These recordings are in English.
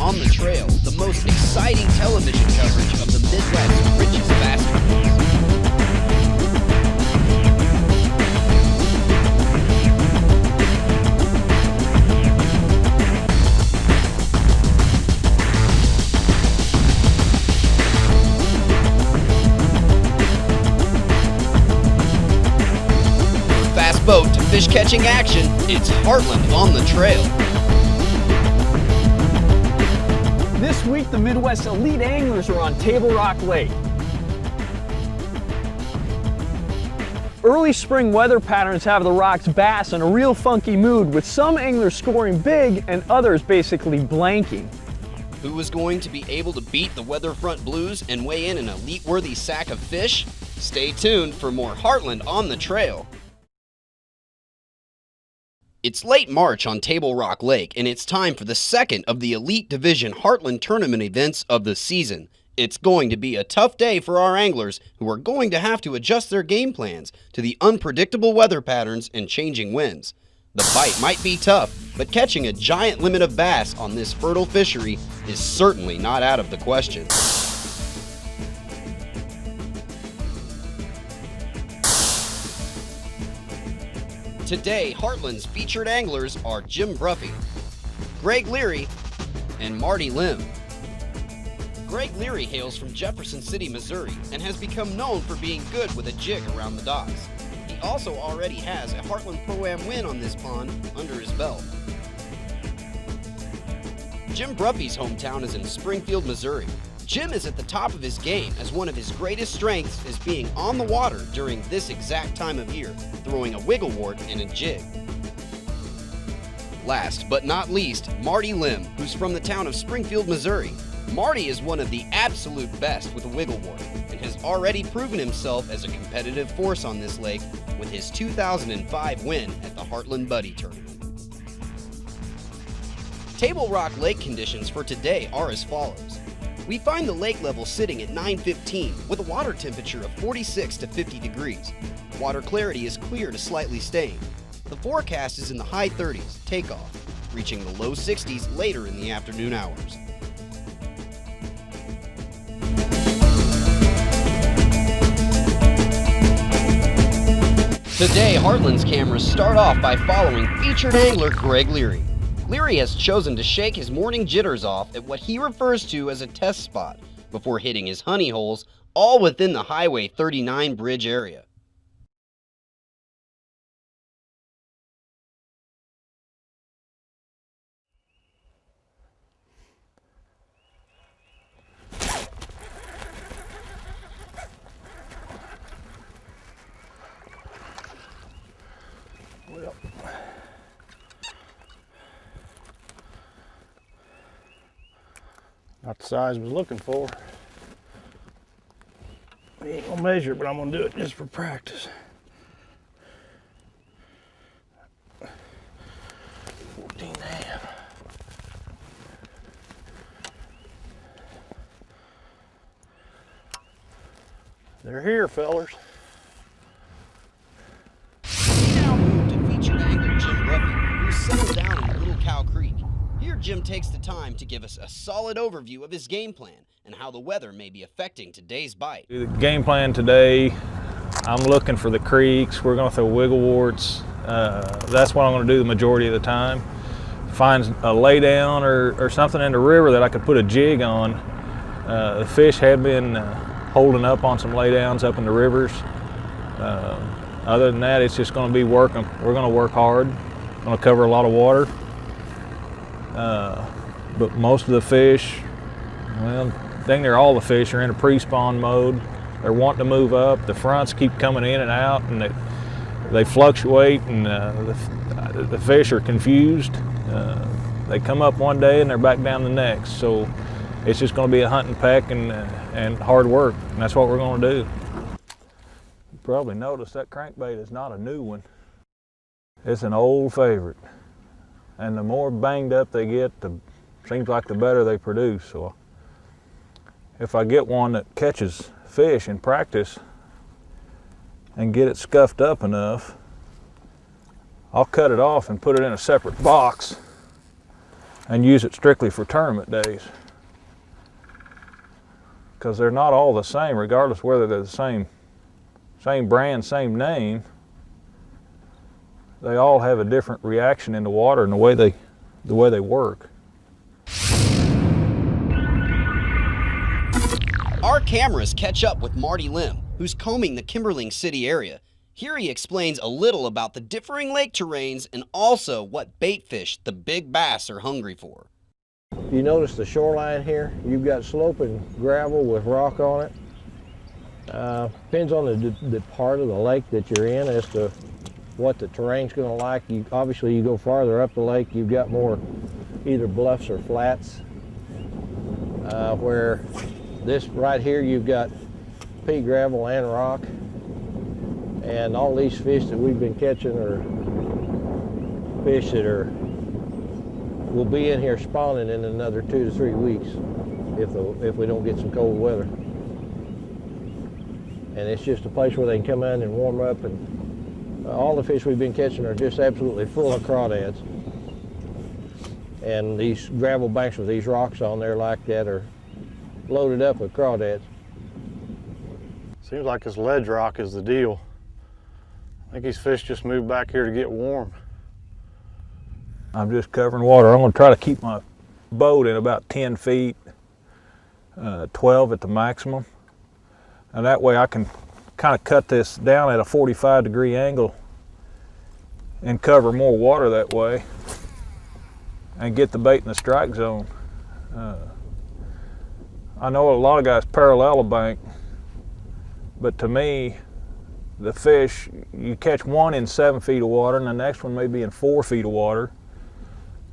on the Trail, the most exciting television coverage of the Midwest's richest bass communities. Fast boat to fish catching action, it's Heartland on the Trail. This week, the Midwest elite anglers are on Table Rock Lake. Early spring weather patterns have the Rock's bass in a real funky mood, with some anglers scoring big and others basically blanking. Who is going to be able to beat the Weatherfront Blues and weigh in an elite-worthy sack of fish? Stay tuned for more Heartland on the Trail. It's late March on Table Rock Lake, and it's time for the second of the Elite Division Heartland Tournament events of the season. It's going to be a tough day for our anglers, who are going to have to adjust their game plans to the unpredictable weather patterns and changing winds. The bite might be tough, but catching a giant limit of bass on this fertile fishery is certainly not out of the question. Today, Heartland's featured anglers are Jim Bruffy, Greg Leary, and Marty Lim. Greg Leary hails from Jefferson City, Missouri, and has become known for being good with a jig around the docks. He also already has a Heartland Pro-Am win on this pond under his belt. Jim Bruffy's hometown is in Springfield, Missouri. Jim is at the top of his game, as one of his greatest strengths is being on the water during this exact time of year, throwing a wiggle wart and a jig. Last but not least, Marty Lim, who's from the town of Springfield, Missouri. Marty is one of the absolute best with a wiggle wart and has already proven himself as a competitive force on this lake with his 2005 win at the Heartland Buddy Tournament. Table Rock Lake conditions for today are as follows. We find the lake level sitting at 9:15 with a water temperature of 46 to 50 degrees. Water clarity is clear to slightly stained. The forecast is in the high 30s, takeoff, reaching the low 60s later in the afternoon hours. Today, Heartland's cameras start off by following featured angler Greg Leary. Leary has chosen to shake his morning jitters off at what he refers to as a test spot before hitting his honey holes, all within the Highway 39 bridge area. Well, not the size I was looking for. I ain't gonna measure it, but I'm gonna do it just for practice. 14 and a half. They're here, fellers. We now move to featured angler Jim Bruffy, who's settled down in Little Cow Creek. Here, Jim takes the time to give us a solid overview of his game plan and how the weather may be affecting today's bite. The game plan today, I'm looking for the creeks. We're going to throw wiggle warts. That's what I'm going to do the majority of the time. Find a lay down or something in the river that I could put a jig on. The fish have been holding up on some lay downs up in the rivers. Other than that, it's just going to be working. We're going to work hard. Going to cover a lot of water. But most of the fish, well, dang near all the fish are in a pre-spawn mode. They're wanting to move up. The fronts keep coming in and out, and they fluctuate, and the fish are confused. They come up one day and they're back down the next. So it's just going to be a hunting peck and hard work, and that's what we're going to do. You probably noticed that crankbait is not a new one. It's an old favorite. And the more banged up they get, seems like the better they produce. So if I get one that catches fish in practice and get it scuffed up enough, I'll cut it off and put it in a separate box and use it strictly for tournament days. Because they're not all the same, regardless whether they're the same brand, same name. They all have a different reaction in the water and the way they work. Our cameras catch up with Marty Lim, who's combing the Kimberling City area. Here he explains a little about the differing lake terrains and also what bait fish the big bass are hungry for. You notice the shoreline here? You've got sloping gravel with rock on it. Depends on the part of the lake that you're in as to what the terrain's going to like. Obviously, you go farther up the lake, you've got more either bluffs or flats. Where this right here, you've got pea gravel and rock. And all these fish that we've been catching are fish that will be in here spawning in another 2 to 3 weeks if we don't get some cold weather. And it's just a place where they can come in and warm up, and all the fish we've been catching are just absolutely full of crawdads. And these gravel banks with these rocks on there like that are loaded up with crawdads. Seems like this ledge rock is the deal. I think these fish just moved back here to get warm. I'm just covering water. I'm going to try to keep my boat in about 10 feet, 12 at the maximum. And that way I can kind of cut this down at a 45-degree angle and cover more water that way and get the bait in the strike zone. I know a lot of guys parallel a bank, but to me, the fish, you catch one in 7 feet of water and the next one may be in 4 feet of water.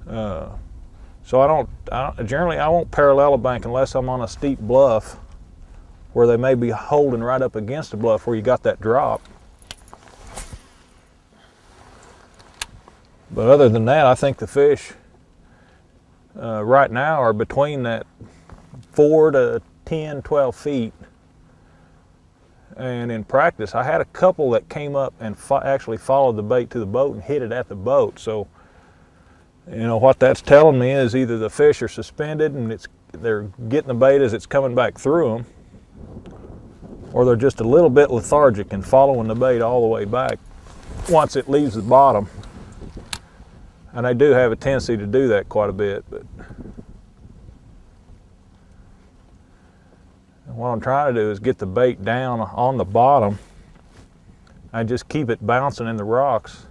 So generally I won't parallel a bank unless I'm on a steep bluff where they may be holding right up against the bluff where you got that drop. But other than that, I think the fish right now are between that 4 to 10, 12 feet. And in practice, I had a couple that came up and actually followed the bait to the boat and hit it at the boat. So, you know, what that's telling me is either the fish are suspended and they're getting the bait as it's coming back through them, or they're just a little bit lethargic and following the bait all the way back once it leaves the bottom. And they do have a tendency to do that quite a bit. But what I'm trying to do is get the bait down on the bottom and just keep it bouncing in the rocks.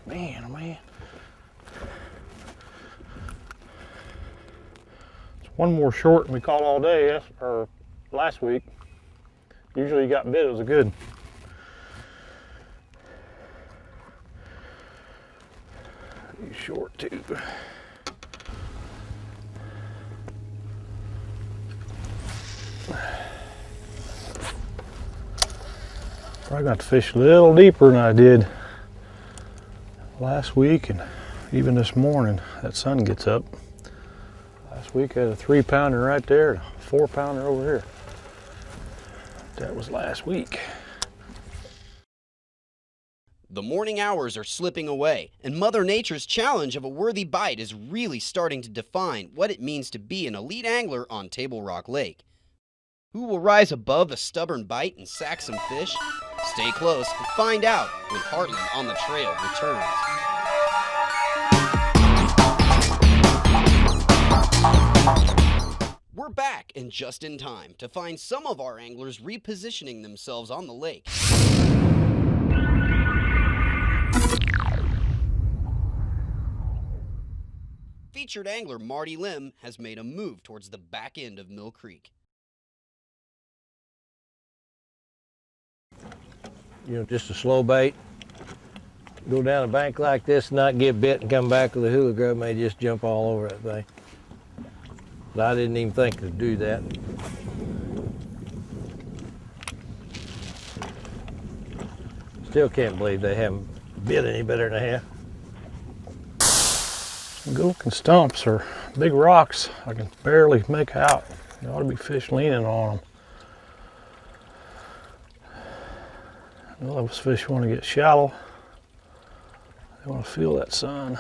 Man, oh man. It's one more short than we caught all day, or last week. Usually you got bit, it was good. Short too. Probably got to fish a little deeper than I did last week, and even this morning that sun gets up. Last week I had a 3-pounder right there, and a 4-pounder over here. That was last week. The morning hours are slipping away, and Mother Nature's challenge of a worthy bite is really starting to define what it means to be an elite angler on Table Rock Lake. Who will rise above a stubborn bite and sack some fish? Stay close and find out when Heartland on the Trail returns. We're back and just in time to find some of our anglers repositioning themselves on the lake. Featured angler Marty Lim has made a move towards the back end of Mill Creek. You know, just a slow bait. Go down a bank like this, not get bit, and come back with a hula grub, may just jump all over that thing. But I didn't even think to do that. Still can't believe they haven't bit any better than I have. Some good looking stumps or big rocks I can barely make out. There ought to be fish leaning on them. Well, those fish want to get shallow. They want to feel that sun.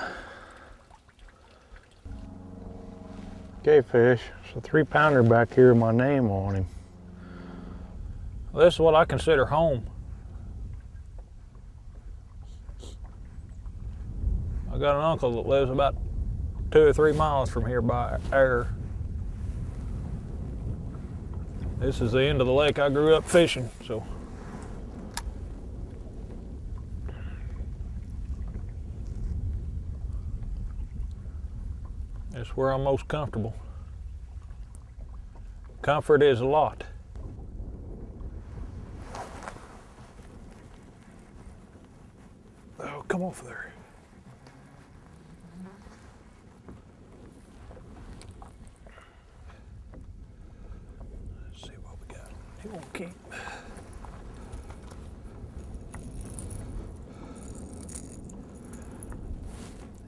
Okay, fish. It's a 3-pounder back here with my name on him. Well, this is what I consider home. I got an uncle that lives about 2 or 3 miles from here by air. This is the end of the lake I grew up fishing, so. It's where I'm most comfortable. Comfort is a lot. Oh, come off there. Let's see what we got. He won't keep.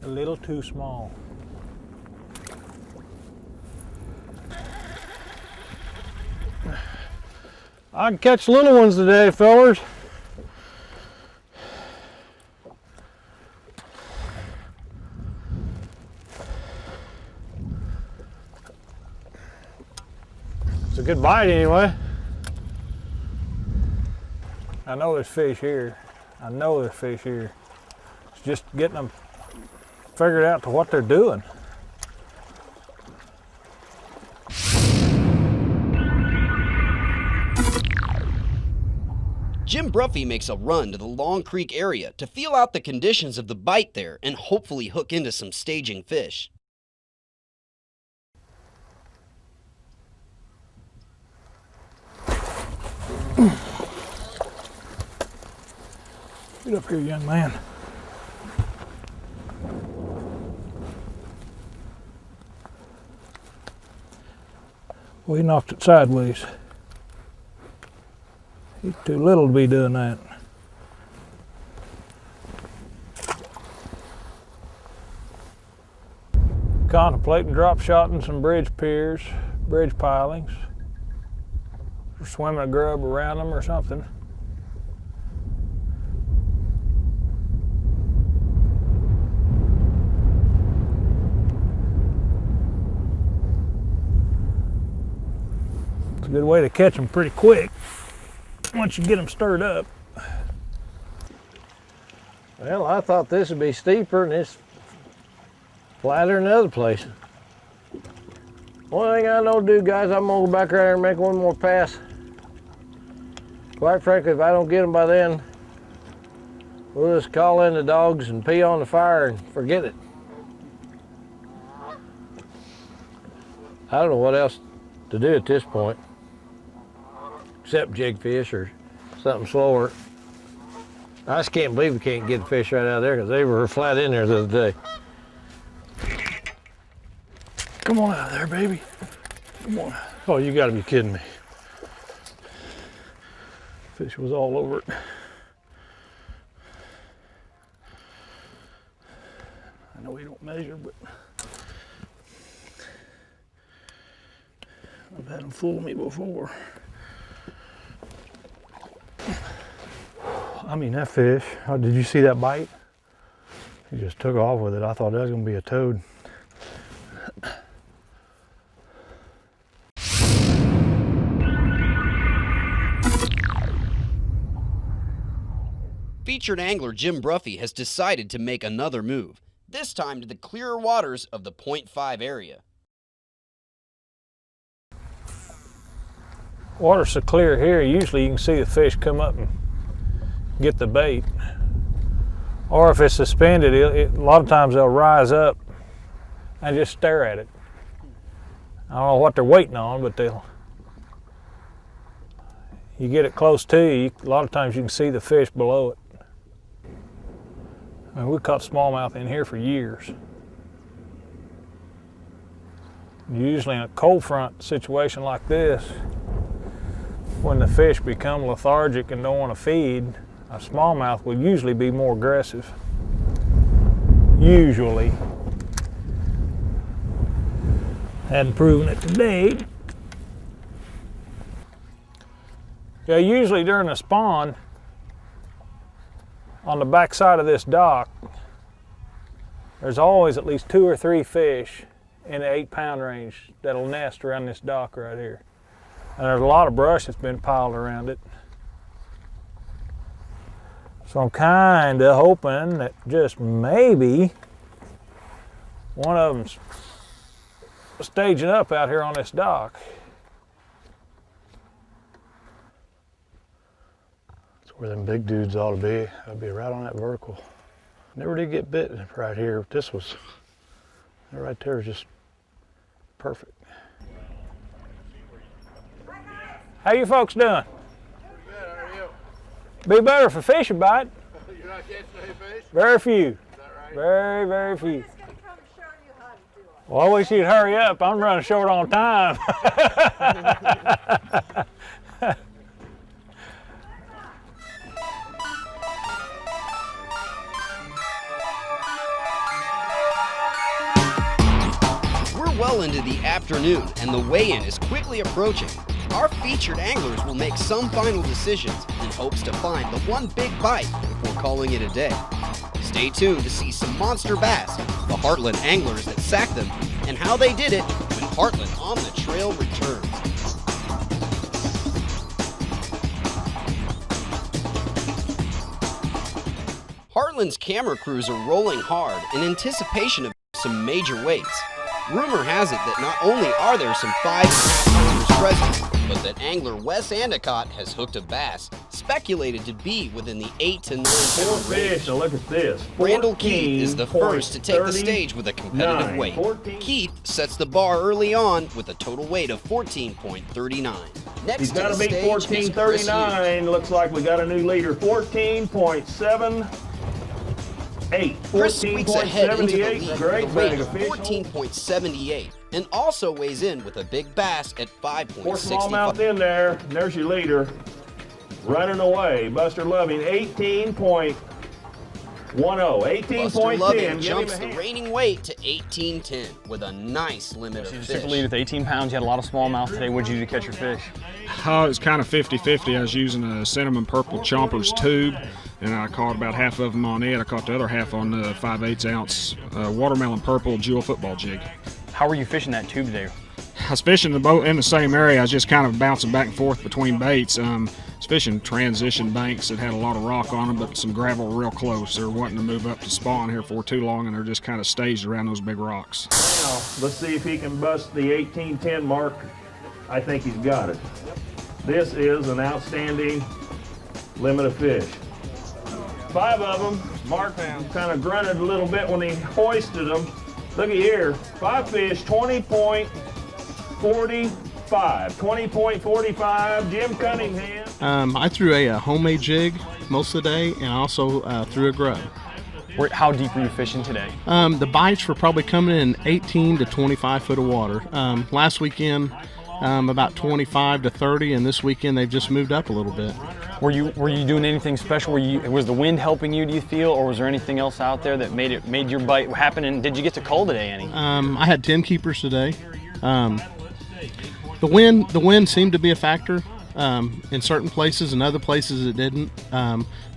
A little too small. I can catch little ones today, fellers. It's a good bite anyway. I know there's fish here. I know there's fish here. It's just getting them figured out to what they're doing. Jim Bruffy makes a run to the Long Creek area to feel out the conditions of the bite there and hopefully hook into some staging fish. Get up here, young man. Well, he knocked it sideways. He's too little to be doing that. Contemplating drop shotting some bridge piers, bridge pilings, or swimming a grub around them or something. It's a good way to catch them pretty quick once you get them stirred up. Well, I thought this would be steeper and it's flatter than the other place. One thing I know to do, guys, I'm gonna go back around here and make one more pass. Quite frankly, if I don't get them by then, we'll just call in the dogs and pee on the fire and forget it. I don't know what else to do at this point, except jig fish or something slower. I just can't believe we can't get the fish right out of there because they were flat in there the other day. Come on out of there, baby. Come on. Oh, you gotta be kidding me. Fish was all over it. I know we don't measure, but I've had them fool me before. I mean, that fish, oh, did you see that bite? He just took off with it. I thought that was gonna be a toad. Featured angler Jim Bruffy has decided to make another move, this time to the clearer waters of the .5 area. Water's so clear here, usually you can see the fish come up and get the bait. Or if it's suspended, a lot of times they'll rise up and just stare at it. I don't know what they're waiting on, but you get it close to you, a lot of times you can see the fish below it. I mean, we caught smallmouth in here for years. Usually in a cold front situation like this, when the fish become lethargic and don't want to feed, a smallmouth will usually be more aggressive. Usually. Hadn't proven it today. Yeah, usually during the spawn, On the back side of this dock, there's always at least 2 or 3 fish in the 8-pound range that'll nest around this dock right here. And there's a lot of brush that's been piled around it. So I'm kinda hoping that just maybe one of them's staging up out here on this dock. That's where them big dudes ought to be. I'd be right on that vertical. Never did get bit right here. This was, that right there is just perfect. How you folks doing? Good, how are you? Be better for fishing bite. You're not catching any fish? Very few. Is that right? Very, very few. Just gonna come show you how to do it. Well, I wish you'd hurry up. I'm running short on time. We're well into the afternoon and the weigh-in is quickly approaching. Our featured anglers will make some final decisions in hopes to find the one big bite before calling it a day. Stay tuned to see some monster bass, the Heartland anglers that sacked them, and how they did it when Heartland on the Trail returns. Heartland's camera crews are rolling hard in anticipation of some major weights. Rumor has it that not only are there some 5.5-pounders present, but that angler Wes Endicott has hooked a bass, speculated to be within the 8 to 9 pound range. Now look at this. Randall Keith is the first to take the stage with a competitive weight. Keith sets the bar early on with a total weight of 14.39. Next He's to got the to beat stage is Chris Hughes. 14.39. Looks like we got a new leader. 14.78. Chris squeaks ahead into the lead Great with a weight bag of of fish. 14.78 and also weighs in with a big bass at Four smallmouth 5.65. in there. And there's your leader. Running away. Buster Loving, 18.10. 18.10. Buster Loving Give jumps him a the hand. reigning weight to 18.10 with a nice limit You of just took the lead fish. with 18 pounds. You had a lot of smallmouth today. What'd you do to catch your fish? It was kind of 50-50. I was using a cinnamon purple chomper's tube, and I caught about half of them on it. I caught the other half on the 5/8 ounce watermelon purple jewel football jig. How were you fishing that tube today? I was fishing the boat in the same area. I was just kind of bouncing back and forth between baits. I was fishing transition banks that had a lot of rock on them, but some gravel real close. They're wanting to move up to spawn here for too long, and they're just kind of staged around those big rocks. Now, let's see if he can bust the 18.10 mark. I think he's got it. This is an outstanding limit of fish. 5 of them. Mark kind of grunted a little bit when he hoisted them. Look at here, 5 fish, 20.45. 20.45. Jim Cunningham. I threw a homemade jig most of the day, and I also threw a grub. How deep were you fishing today? The bites were probably coming in 18 to 25 foot of water. Last weekend, about 25 to 30, and this weekend they've just moved up a little bit. Were you doing anything special? Was the wind helping you, do you feel, or was there anything else out there that made your bite happen? And did you get to cull today any? I had 10 keepers today. The wind seemed to be a factor in certain places, and other places it didn't.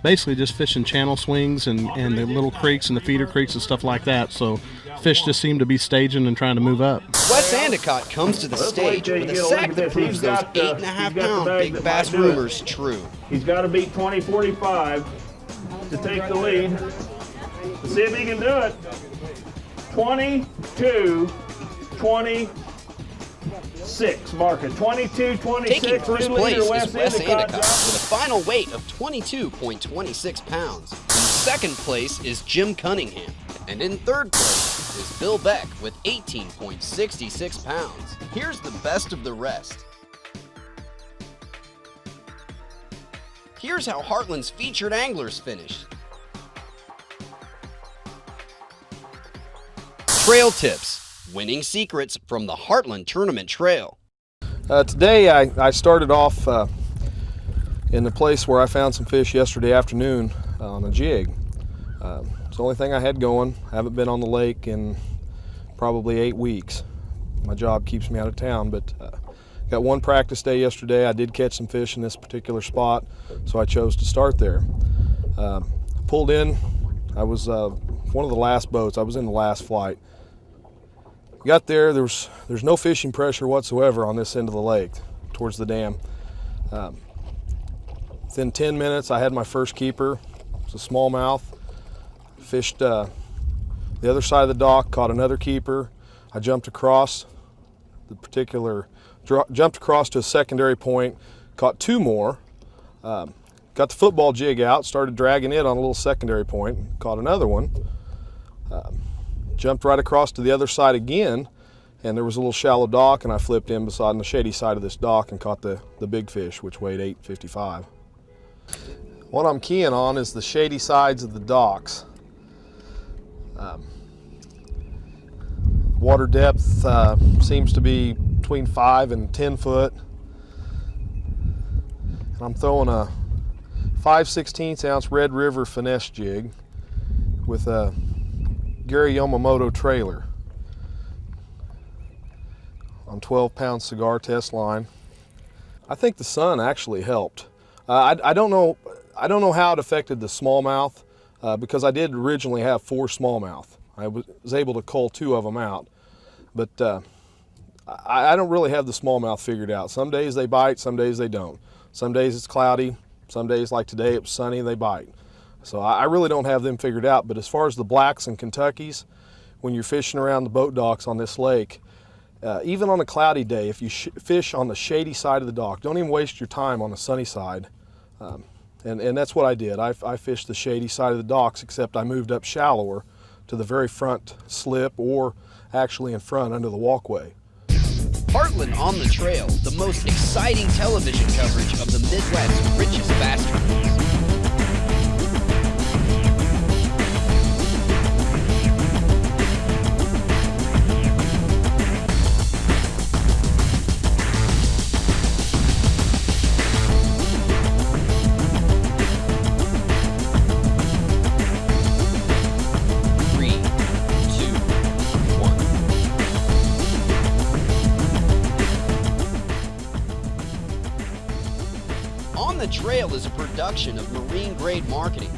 Basically just fishing channel swings and the little creeks and the feeder creeks and stuff like that. So fish just seemed to be staging and trying to move up. Wes Endicott comes to the stage with a sack that proves those 8.5-pound big bass rumors true. He's got to beat 20.45 to take the lead. Let's see if he can do it. 22.26 marker. 22.26. Taking first New place leader, is Wes Endicott dropped with a final weight of 22.26 pounds. In second place is Jim Cunningham. And in third place is Bill Beck with 18.66 pounds. Here's the best of the rest. Here's how Heartland's featured anglers finished. Trail tips, winning secrets from the Heartland Tournament Trail. Today I started off in the place where I found some fish yesterday afternoon on a jig. It's the only thing I had going. I haven't been on the lake in probably 8 weeks. My job keeps me out of town, but got one practice day yesterday. I did catch some fish in this particular spot, so I chose to start there. pulled in. I was one of the last boats. I was in the last flight. Got there, there's no fishing pressure whatsoever on this end of the lake towards the dam. Within 10 minutes, I had my first keeper. It's a smallmouth. Fished the other side of the dock, caught another keeper. I jumped across jumped across to a secondary point, caught 2 more. Got the football jig out, started dragging it on a little secondary point, caught another one. Jumped right across to the other side again, and there was a little shallow dock, and I flipped in beside on the shady side of this dock and caught the big fish, which weighed 855. What I'm keying on is the shady sides of the docks. Water depth seems to be between 5 and 10 foot. And I'm throwing a 5/16 ounce Red River finesse jig with a Gary Yamamoto trailer on 12-pound cigar test line. I think the sun actually helped. I don't know how it affected the smallmouth because I did originally have 4 smallmouth. I was able to cull 2 of them out, but I don't really have the smallmouth figured out. Some days they bite, some days they don't. Some days it's cloudy, some days like today it was sunny, they bite. So I really don't have them figured out, but as far as the blacks and Kentuckys, when you're fishing around the boat docks on this lake, even on a cloudy day, if you fish on the shady side of the dock, don't even waste your time on the sunny side. And that's what I did. I fished the shady side of the docks, except I moved up shallower to the very front slip, or actually in front under the walkway. Heartland on the Trail, the most exciting television coverage of the Midwest's richest bass tournaments. On the Trail is a production of Marine Grade Marketing.